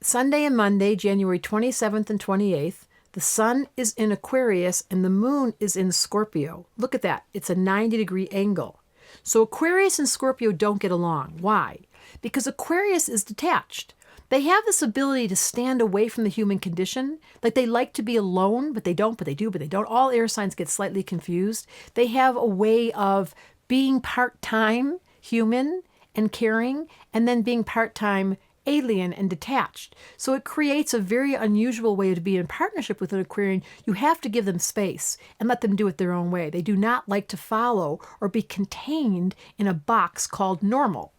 Sunday and Monday, January 27th and 28th, the sun is in Aquarius and the moon is in Scorpio. Look at that. It's a 90-degree angle. So Aquarius and Scorpio don't get along. Why? Because Aquarius is detached. They have this ability to stand away from the human condition. Like they like to be alone, but they don't, but they do, but they don't. All air signs get slightly confused. They have a way of being part-time human and caring, and then being part-time alien and detached. So it creates a very unusual way to be in partnership with an Aquarian. You have to give them space and let them do it their own way. They do not like to follow or be contained in a box called normal.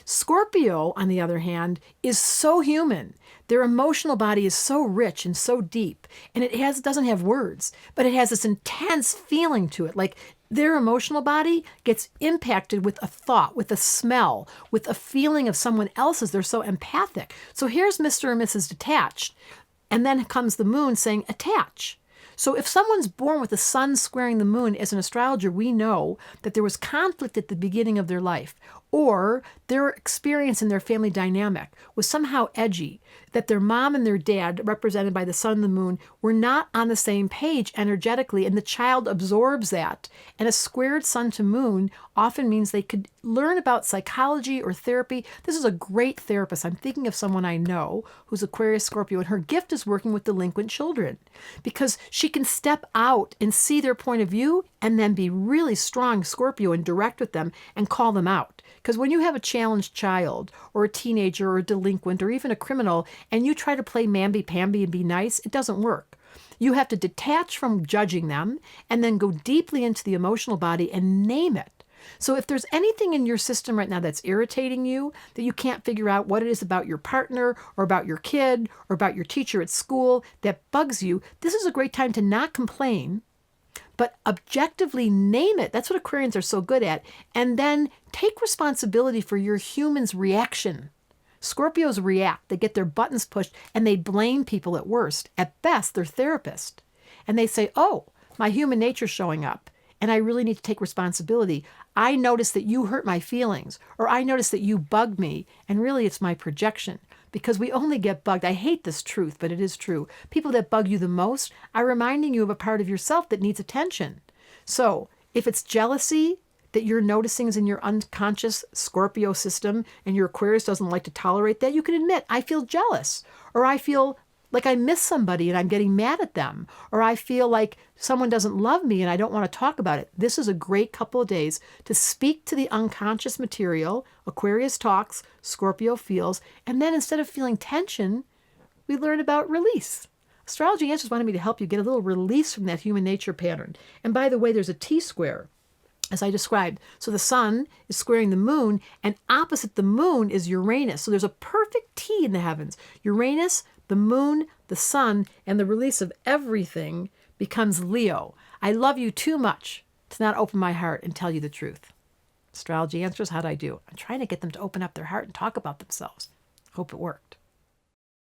Scorpio, on the other hand, is so human. Their emotional body is so rich and so deep, and doesn't have words, but it has this intense feeling to it. Like their emotional body gets impacted with a thought, with a smell, with a feeling of someone else's. They're so empathic. So here's Mr. and Mrs. Detached, and then comes the moon saying attach. So if someone's born with the sun squaring the moon, as an astrologer, we know that there was conflict at the beginning of their life, or their experience in their family dynamic was somehow edgy, that their mom and their dad, represented by the sun and the moon, were not on the same page energetically, and the child absorbs that. And a squared sun to moon often means they could learn about psychology or therapy. This is a great therapist. I'm thinking of someone I know who's Aquarius Scorpio, and her gift is working with delinquent children because she can step out and see their point of view and then be really strong Scorpio and direct with them and call them out. Because when you have a challenged child or a teenager or a delinquent or even a criminal and you try to play mamby-pamby and be nice, it doesn't work. You have to detach from judging them and then go deeply into the emotional body and name it. So if there's anything in your system right now that's irritating you, that you can't figure out what it is about your partner or about your kid or about your teacher at school that bugs you, this is a great time to not complain, but objectively name it. That's what Aquarians are so good at. And then take responsibility for your human's reaction. Scorpios react. They get their buttons pushed and they blame people at worst. At best, they're therapists. And they say, oh, my human nature's showing up and I really need to take responsibility. I noticed that you hurt my feelings, or I noticed that you bugged me, and really it's my projection. Because we only get bugged. I hate this truth, but it is true. People that bug you the most are reminding you of a part of yourself that needs attention. So if it's jealousy that you're noticing is in your unconscious Scorpio system and your Aquarius doesn't like to tolerate that, you can admit, I feel jealous, or I feel like I miss somebody and I'm getting mad at them, or I feel like someone doesn't love me and I don't want to talk about it. This is a great couple of days to speak to the unconscious material. Aquarius talks, Scorpio feels, and then instead of feeling tension, we learn about release. Astrology Answers wanted me to help you get a little release from that human nature pattern. And by the way, there's a T-square, as I described. So the sun is squaring the moon, and opposite the moon is Uranus. So there's a perfect T in the heavens. Uranus, the moon, the sun, and the release of everything becomes Leo. I love you too much to not open my heart and tell you the truth. Astrology Answers, how'd I do? I'm trying to get them to open up their heart and talk about themselves. Hope it worked.